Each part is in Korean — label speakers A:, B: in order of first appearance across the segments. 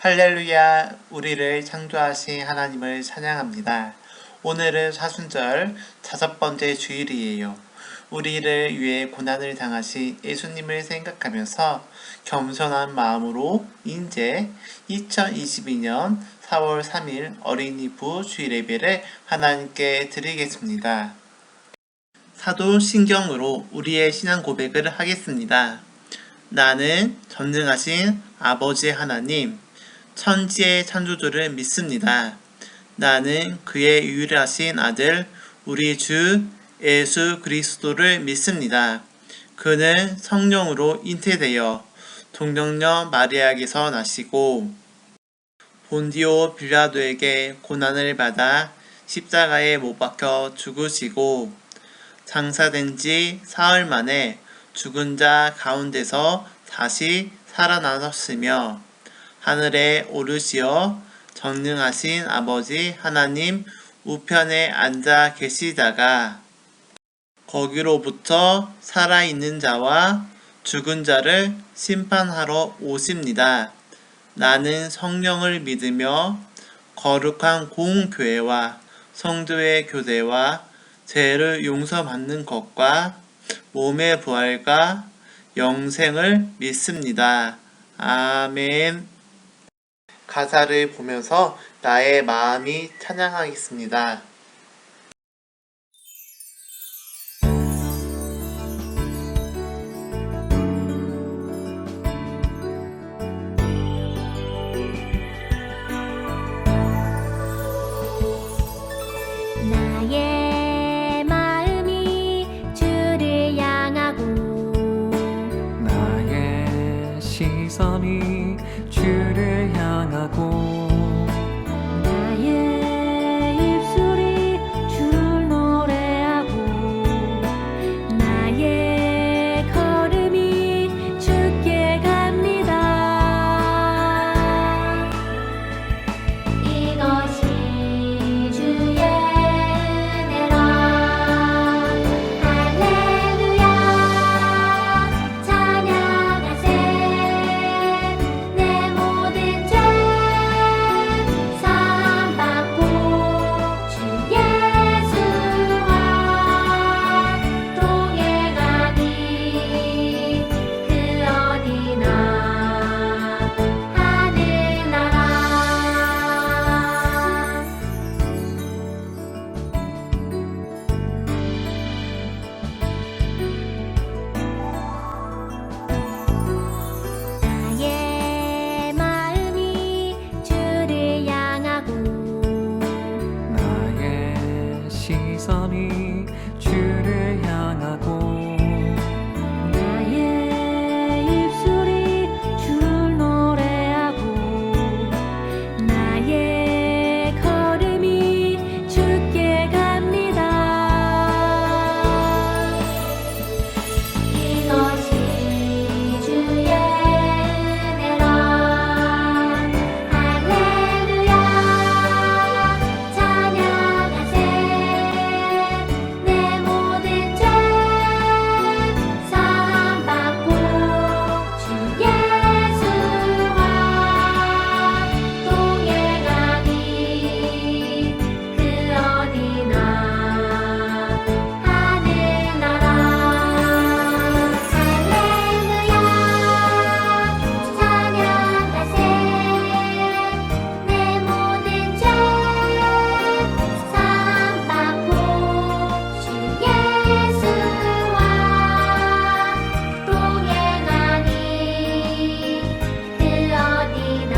A: 할렐루야, 우리를 창조하신 하나님을 찬양합니다. 오늘은 사순절 5번째 주일이에요. 우리를 위해 고난을 당하신 예수님을 생각하면서 겸손한 마음으로 이제 2022년 4월 3일 어린이부 주일 예배를 하나님께 드리겠습니다. 사도신경으로 우리의 신앙 고백을 하겠습니다. 나는 전능하신 아버지 하나님, 천지의 창조주를 믿습니다. 나는 그의 유일하신 아들 우리 주 예수 그리스도를 믿습니다. 그는 성령으로 잉태되어 동정녀 마리아에게서 나시고 본디오 빌라도에게 고난을 받아 십자가에 못 박혀 죽으시고 장사된 지 사흘 만에 죽은 자 가운데서 다시 살아나셨으며 하늘에 오르시어 전능하신 아버지 하나님 우편에 앉아 계시다가 거기로부터 살아있는 자와 죽은 자를 심판하러 오십니다. 나는 성령을 믿으며 거룩한 공교회와 성도의 교제와 죄를 용서받는 것과 몸의 부활과 영생을 믿습니다. 아멘. 가사를 보면서 나의 마음이 찬양하겠습니다.
B: 나의 마음이 주를 향하고
C: 나의 시선이 주를 향하고
B: 나의 입술이 주를 노래하고 나의 걸음이 주께 갑니다. 이것이 주의 은혜라. 할렐루야 찬양하세. 내 모든 죄 사함받고 주 예수와 동행하니 그 어디나 하늘나라. 나의 마음이 주를 향하고
C: 나의 시선이 주를 향하고
B: 나의 입술이 주를 노래하고 나의 걸음이 주께 갑니다. 이것이 주의 은혜라. 할렐루야 찬양하세. 내 모든 죄 사함받고 주 예수와 동행하니 그 어디나 하늘나라. 할렐루야 찬양하세. 내 모든 죄 사함받고 주 예수와 동행하니 그 어디나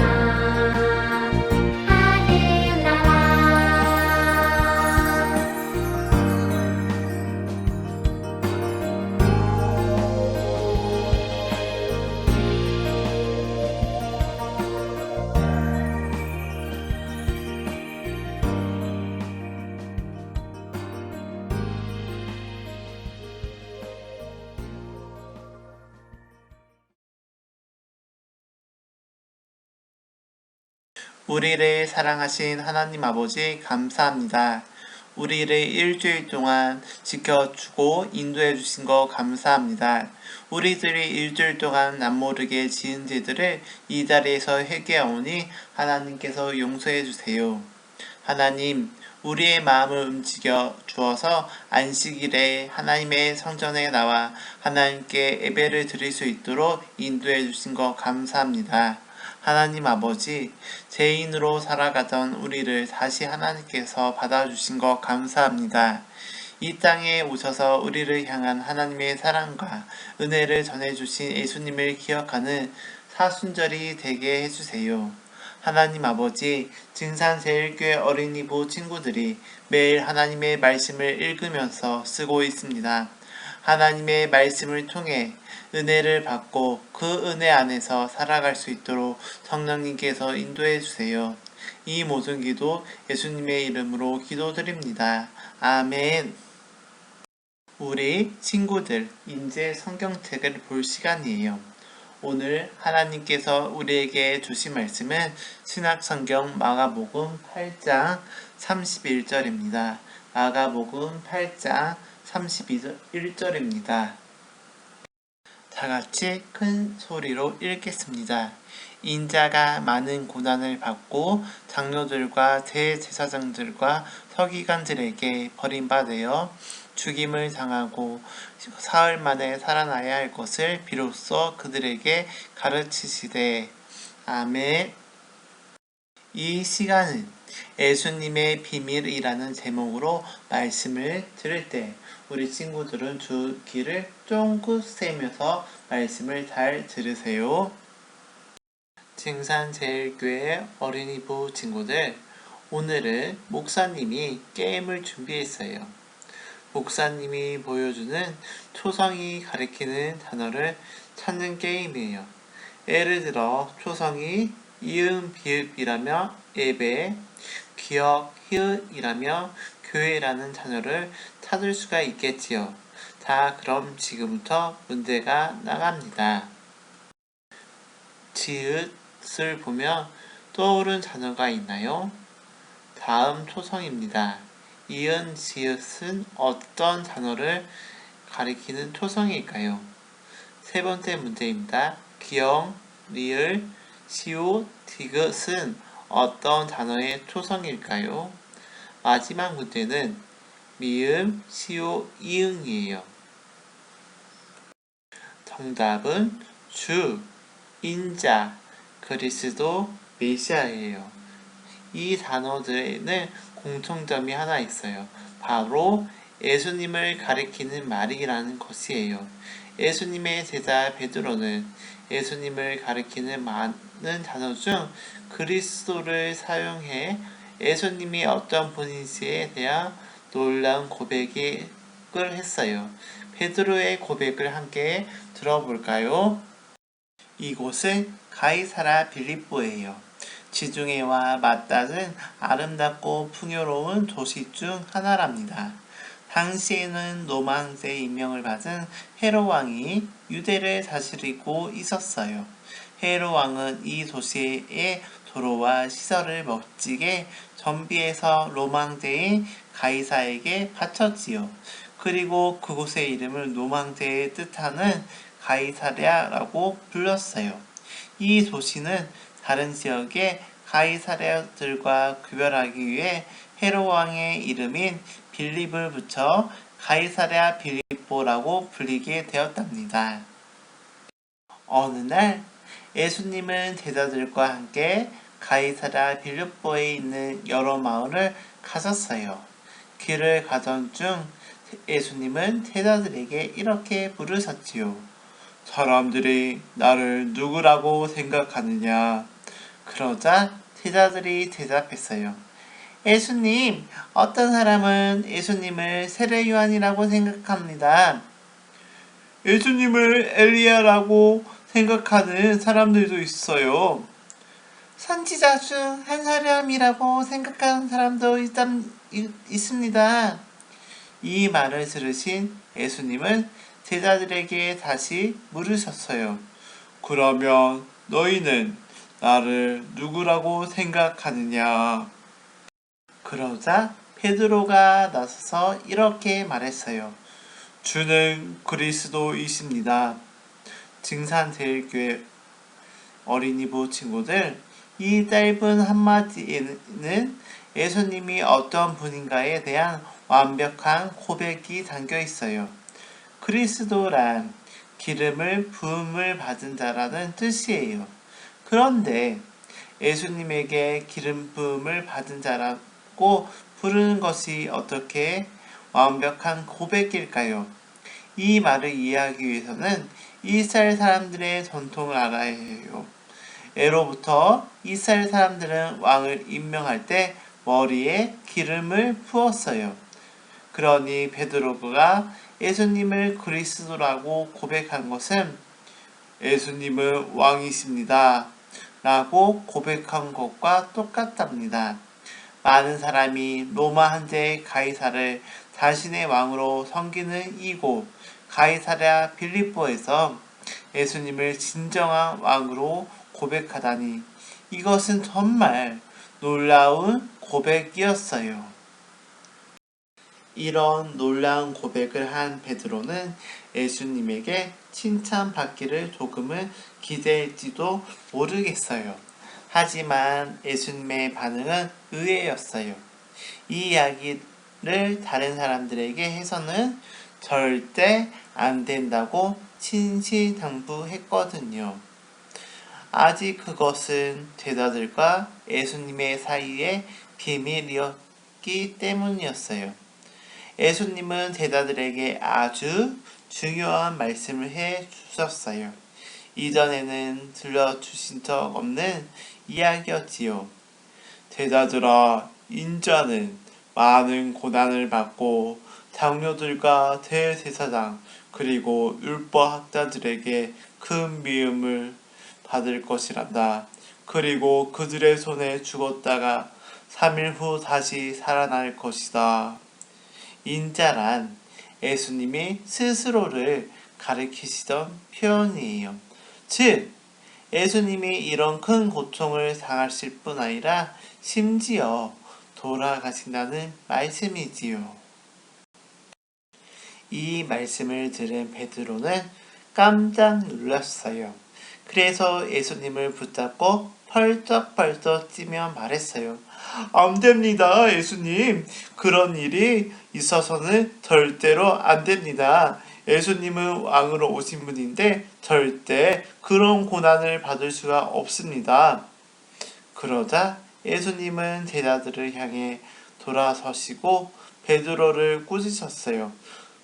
A: 우리를 사랑하신 하나님 아버지 감사합니다. 우리를 일주일 동안 지켜주고 인도해 주신 거 감사합니다. 우리들이 일주일 동안 남모르게 지은 죄들을 이 자리에서 회개하오니 하나님께서 용서해 주세요. 하나님, 우리의 마음을 움직여 주어서 안식일에 하나님의 성전에 나와 하나님께 예배를 드릴 수 있도록 인도해 주신 거 감사합니다. 하나님 아버지, 죄인으로 살아가던 우리를 다시 하나님께서 받아주신 것 감사합니다. 이 땅에 오셔서 우리를 향한 하나님의 사랑과 은혜를 전해주신 예수님을 기억하는 사순절이 되게 해주세요. 하나님 아버지, 증산제일교회 어린이부 친구들이 매일 하나님의 말씀을 읽으면서 쓰고 있습니다. 하나님의 말씀을 통해 은혜를 받고 그 은혜 안에서 살아갈 수 있도록 성령님께서 인도해 주세요. 이 모든 기도 예수님의 이름으로 기도드립니다. 아멘. 우리 친구들, 이제 성경책을 볼 시간이에요. 오늘 하나님께서 우리에게 주신 말씀은 신약성경 마가복음 8장 31절입니다. 마가복음 8장 31절입니다. 다 같이 큰 소리로 읽겠습니다. 인자가 많은 고난을 받고 장로들과 대제사장들과 서기관들에게 버림받아 죽임을 당하고 사흘 만에 살아나야 할 것을 비로소 그들에게 가르치시되. 아멘. 이 시간은 예수님의 비밀이라는 제목으로 말씀을 들을 때 우리 친구들은 주 귀를 쫑긋 세면서 말씀을 잘 들으세요. 증산제일교회 어린이부 친구들, 오늘은 목사님이 게임을 준비했어요. 목사님이 보여주는 초성이 가리키는 단어를 찾는 게임이에요. 예를 들어 초성이 이응 비읍이라며 예배, 기억 히읗이라며 교회라는 단어를 찾을 수가 있겠지요. 자, 그럼 지금부터 문제가 나갑니다. 지읒을 보면 떠오른 단어가 있나요? 다음 초성입니다. 이은 지읒은 어떤 단어를 가리키는 초성일까요? 세 번째 문제입니다. 기억, 리을, 시옷, 디귿은 어떤 단어의 초성일까요? 마지막 문제는 미음, 시옷, 이응이에요. 정답은 주, 인자, 그리스도, 메시아예요. 이 단어들에는 공통점이 하나 있어요. 바로 예수님을 가리키는 말이라는 것이에요. 예수님의 제자 베드로는 예수님을 가리키는 많은 단어 중 그리스도를 사용해 예수님이 어떤 분인지에 대한 놀라운 고백을 했어요. 베드로의 고백을 함께 들어볼까요? 이곳은 가이사라 빌립보예요. 지중해와 맞닿은 아름답고 풍요로운 도시 중 하나랍니다. 당시에는 로망제 임명을 받은 헤롯 왕이 유대를 다스리고 있었어요. 헤롯 왕은 이 도시의 도로와 시설을 멋지게 정비해서 로망제인 가이사에게 바쳤지요. 그리고 그곳의 이름을 로망제의 뜻하는 가이사랴라고 불렀어요. 이 도시는 다른 지역의 가이사랴들과 구별하기 위해 헤롯 왕의 이름인 빌립을 붙여 가이사랴 빌립보라고 불리게 되었답니다. 어느 날 예수님은 제자들과 함께 가이사랴 빌립보에 있는 여러 마을을 가셨어요. 길을 가던 중 예수님은 제자들에게 이렇게 물으셨지요. 사람들이 나를 누구라고 생각하느냐? 그러자 제자들이 대답했어요. 예수님, 어떤 사람은 예수님을 세례 요한이라고 생각합니다. 예수님을 엘리야라고 생각하는 사람들도 있어요. 선지자 중 한 사람이라고 생각하는 사람도 있습니다. 이 말을 들으신 예수님은 제자들에게 다시 물으셨어요. 그러면 너희는 나를 누구라고 생각하느냐? 그러자 베드로가 나서서 이렇게 말했어요. 주는 그리스도이십니다. 증산제일교회 어린이부 친구들, 이 짧은 한마디에는 예수님이 어떤 분인가에 대한 완벽한 고백이 담겨 있어요. 그리스도란 기름을 부음을 받은 자라는 뜻이에요. 그런데 예수님에게 기름 부음을 받은 자라고 부르는 것이 어떻게 완벽한 고백일까요? 이 말을 이해하기 위해서는 이스라엘 사람들의 전통을 알아야 해요. 예로부터 이스라엘 사람들은 왕을 임명할 때 머리에 기름을 부었어요. 그러니 베드로가 예수님을 그리스도라고 고백한 것은 예수님은 왕이십니다 라고 고백한 것과 똑같답니다. 많은 사람이 로마 황제 가이사를 자신의 왕으로 섬기는 이곳 가이사랴 빌립보에서 예수님을 진정한 왕으로 고백하다니, 이것은 정말 놀라운 고백이었어요. 이런 놀라운 고백을 한 베드로는 예수님에게 칭찬받기를 조금은 기대했지도 모르겠어요. 하지만 예수님의 반응은 의외였어요. 이 이야기를 다른 사람들에게 해서는 절대 안 된다고 신신당부했거든요. 아직 그것은 제자들과 예수님의 사이의 비밀이었기 때문이었어요. 예수님은 제자들에게 아주 중요한 말씀을 해 주셨어요. 이전에는 들려주신 적 없는 이야기였지요. 제자들아, 인자는 많은 고난을 받고 장로들과 대제사장 그리고 율법학자들에게 큰 미움을 받을 것이란다. 그리고 그들의 손에 죽었다가 3일 후 다시 살아날 것이다. 인자란 예수님이 스스로를 가리키시던 표현이에요. 즉, 예수님이 이런 큰 고통을 당하실 뿐 아니라 심지어 돌아가신다는 말씀이지요. 이 말씀을 들은 베드로는 깜짝 놀랐어요. 그래서 예수님을 붙잡고 펄쩍펄쩍 뛰며 말했어요. 안 됩니다, 예수님. 그런 일이 있어서는 절대로 안 됩니다. 예수님은 왕으로 오신 분인데 절대 그런 고난을 받을 수가 없습니다. 그러자 예수님은 제자들을 향해 돌아서시고 베드로를 꾸짖으셨어요.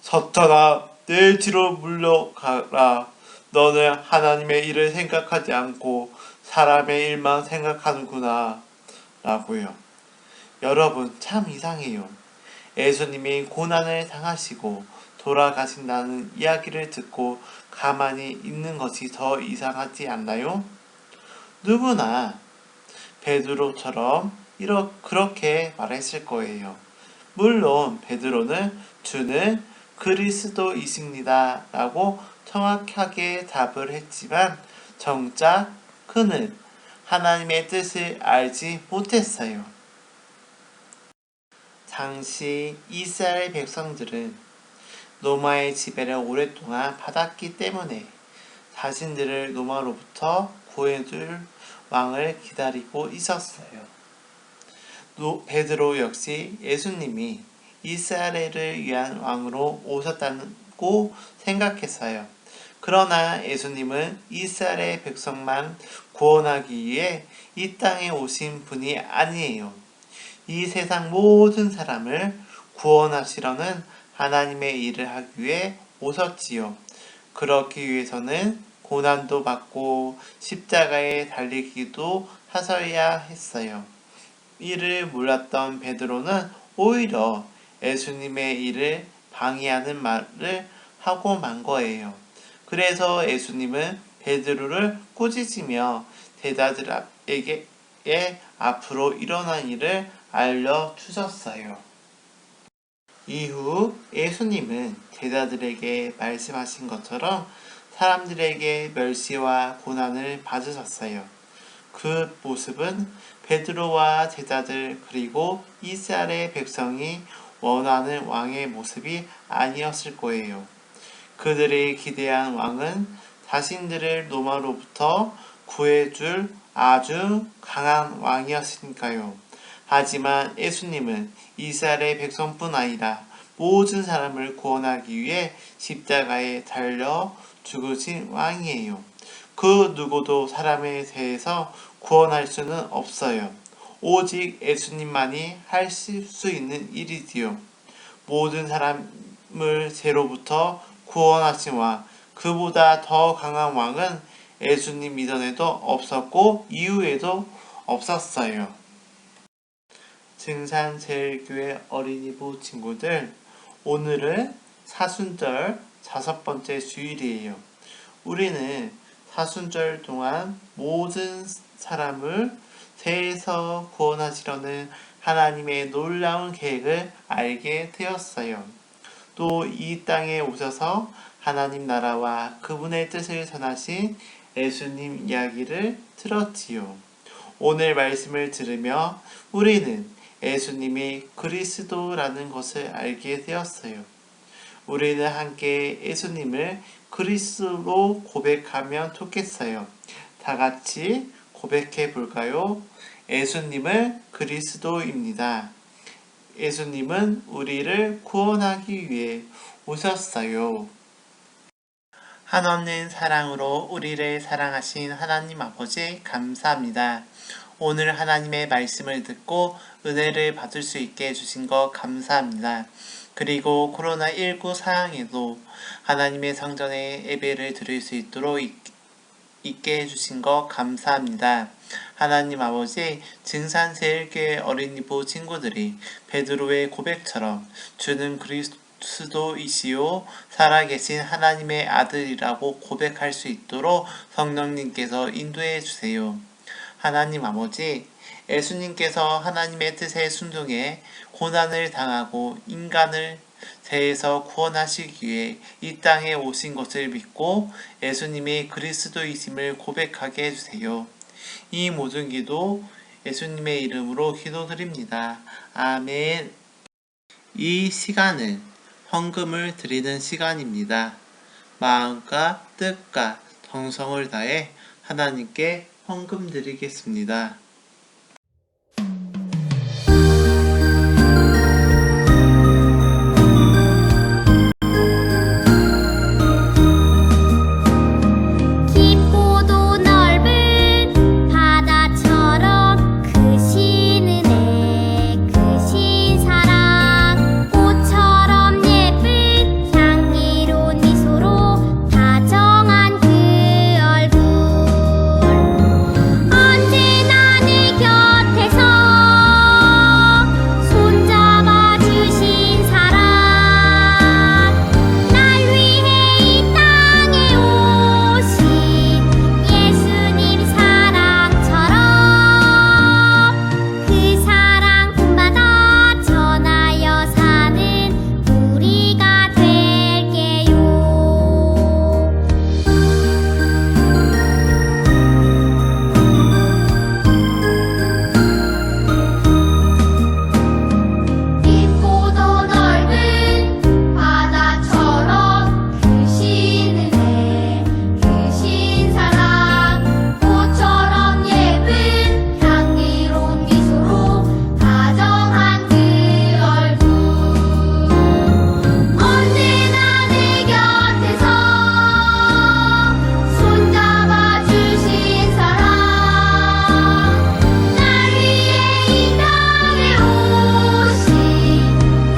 A: 사탄아, 내 뒤로 물러가라. 너는 하나님의 일을 생각하지 않고 사람의 일만 생각하는구나 라고요. 여러분, 참 이상해요. 예수님이 고난을 당하시고 돌아가신다는 이야기를 듣고 가만히 있는 것이 더 이상하지 않나요? 누구나 베드로처럼 그렇게 말했을 거예요. 물론 베드로는 주는 그리스도이십니다 라고 정확하게 답을 했지만 정작 그는 하나님의 뜻을 알지 못했어요. 당시 이스라엘 백성들은 로마의 지배를 오랫동안 받았기 때문에 자신들을 로마로부터 구해줄 왕을 기다리고 있었어요. 베드로 역시 예수님이 이스라엘을 위한 왕으로 오셨다고 생각했어요. 그러나 예수님은 이스라엘 백성만 구원하기 위해 이 땅에 오신 분이 아니에요. 이 세상 모든 사람을 구원하시려는 하나님의 일을 하기 위해 오셨지요. 그렇기 위해서는 고난도 받고 십자가에 달리기도 하셔야 했어요. 이를 몰랐던 베드로는 오히려 예수님의 일을 방해하는 말을 하고 만 거예요. 그래서 예수님은 베드로를 꾸짖으며 제자들에게 앞으로 일어난 일을 알려주셨어요. 이후 예수님은 제자들에게 말씀하신 것처럼 사람들에게 멸시와 고난을 받으셨어요. 그 모습은 베드로와 제자들 그리고 이스라엘의 백성이 원하는 왕의 모습이 아니었을 거예요. 그들이 기대한 왕은 자신들을 로마로부터 구해줄 아주 강한 왕이었으니까요. 하지만 예수님은 이스라엘의 백성뿐 아니라 모든 사람을 구원하기 위해 십자가에 달려 죽으신 왕이에요. 그 누구도 사람에 대해서 구원할 수는 없어요. 오직 예수님만이 하실 수 있는 일이지요. 모든 사람을 죄로부터 구원하신 왕, 그보다 더 강한 왕은 예수님 이전에도 없었고 이후에도 없었어요. 증산제일교회 어린이부 친구들, 오늘은 사순절 5번째 주일이에요. 우리는 사순절 동안 모든 사람을 죄에서 구원하시려는 하나님의 놀라운 계획을 알게 되었어요. 또 이 땅에 오셔서 하나님 나라와 그분의 뜻을 전하신 예수님 이야기를 들었지요. 오늘 말씀을 들으며 우리는 예수님이 그리스도라는 것을 알게 되었어요. 우리는 함께 예수님을 그리스도로 고백하면 좋겠어요. 다 같이 고백해 볼까요? 예수님은 그리스도입니다. 예수님은 우리를 구원하기 위해 오셨어요. 한없는 사랑으로 우리를 사랑하신 하나님 아버지 감사합니다. 오늘 하나님의 말씀을 듣고 은혜를 받을 수 있게 해주신 것 감사합니다. 그리고 코로나19 상황에도 하나님의 성전에 예배를 드릴 수 있도록 있게 해주신 것 감사합니다. 하나님 아버지, 증산제일교회 어린이부 친구들이 베드로의 고백처럼 주는 그리스도이시요 살아계신 하나님의 아들이라고 고백할 수 있도록 성령님께서 인도해 주세요. 하나님 아버지, 예수님께서 하나님의 뜻에 순종해 고난을 당하고 인간을 죄에서 구원하시기 위해 이 땅에 오신 것을 믿고 예수님이 그리스도이심을 고백하게 해주세요. 이 모든 기도 예수님의 이름으로 기도드립니다. 아멘. 이 시간은 헌금을 드리는 시간입니다. 마음과 뜻과 정성을 다해 하나님께 헌금 드리겠습니다.
B: 깊고도 넓은 바다처럼 크신 은혜 크신 사랑 꽃처럼 예쁜 향기로운 미소로 다정한 그 얼굴 언제나 내 곁에서 손잡아 주신 사랑 날 위해 이 땅에 오신 예수님 사랑처럼 그 사랑 본받아 전하여 사는 우리가 될게요. 깊고도 넓은 바다처럼 크신 은혜 크신 사랑 꽃처럼 예쁜 향기로운 미소로 다정한 그 얼굴 언제나 내 곁에서 손잡아 주신 사랑 날 위해 이 땅에 오신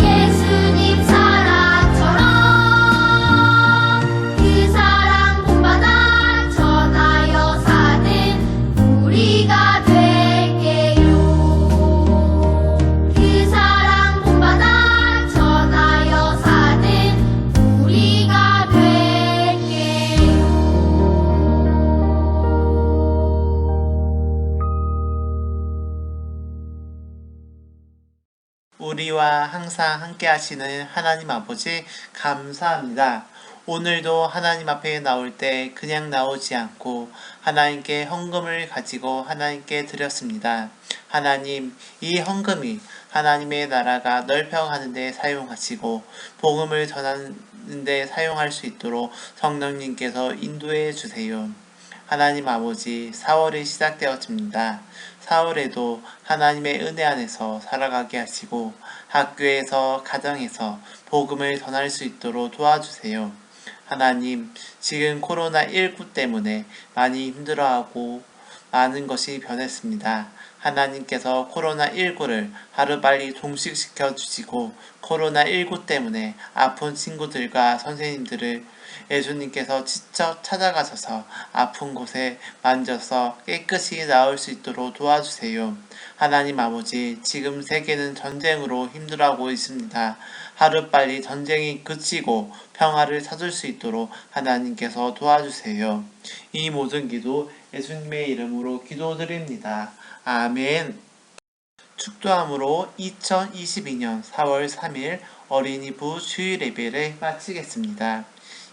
B: 예수님 사랑처럼 그 사랑 본받아 전하여 사는 우리가 될게요. 그 사랑 본받아 전하여 사는 우리가 될게요.
A: 우리와 항상 함께 하시는 하나님 아버지 감사합니다. 오늘도 하나님 앞에 나올 때 그냥 나오지 않고 하나님께 헌금을 가지고 하나님께 드렸습니다. 하나님, 이 헌금이 하나님의 나라가 넓혀가는 데 사용하시고 복음을 전하는 데 사용할 수 있도록 성령님께서 인도해 주세요. 하나님 아버지, 4월이 시작되었습니다. 4월에도 하나님의 은혜 안에서 살아가게 하시고 학교에서 가정에서 복음을 전할 수 있도록 도와주세요. 하나님, 지금 코로나19 때문에 많이 힘들어하고 많은 것이 변했습니다. 하나님께서 코로나19를 하루빨리 종식시켜 주시고 코로나19 때문에 아픈 친구들과 선생님들을 예수님께서 직접 찾아가셔서 아픈 곳에 만져서 깨끗이 나을 수 있도록 도와주세요. 하나님 아버지, 지금 세계는 전쟁으로 힘들어하고 있습니다. 하루빨리 전쟁이 그치고 평화를 찾을 수 있도록 하나님께서 도와주세요. 이 모든 기도 예수님의 이름으로 기도드립니다. 아멘. 축도함으로 2022년 4월 3일 어린이부 주일 예배를 마치겠습니다.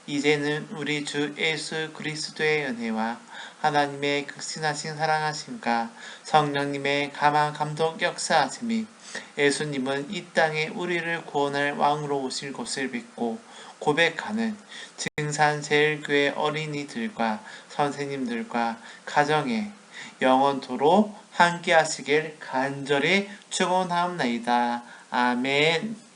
A: 이제는 우리 주 예수 그리스도의 은혜와 하나님의 극진하신 사랑하심과 성령님의 감화 감동 역사하심이 예수님은 이 땅에 우리를 구원할 왕으로 오실 것을 믿고 고백하는 증산제일교회 어린이들과 선생님들과 가정에 영원토록 함께 하시길 간절히 축원하옵나이다. 아멘.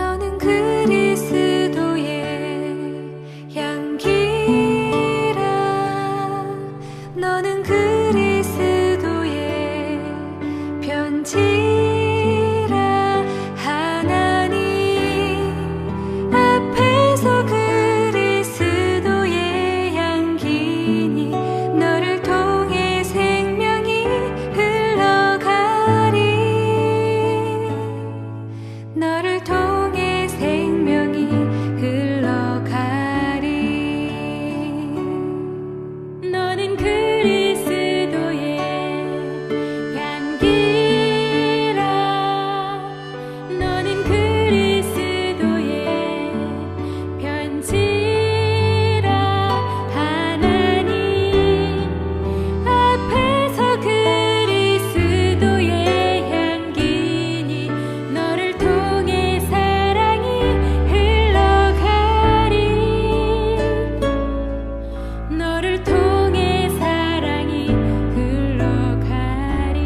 D: 너는 그리스도의 향기라 너는 그리스도의 편지라 하나님 앞에서 그리스도의 향기니 너를 통해 생명이 흘러가리 너를 통해 생명이 흘러가리 너는 그리스도의 향기라 너는 그리스도의 편지라 하나님 앞에서 그리스도의 향기니 너를 통해 사랑이 흘러가리 너를 통해 사랑이 흘러가리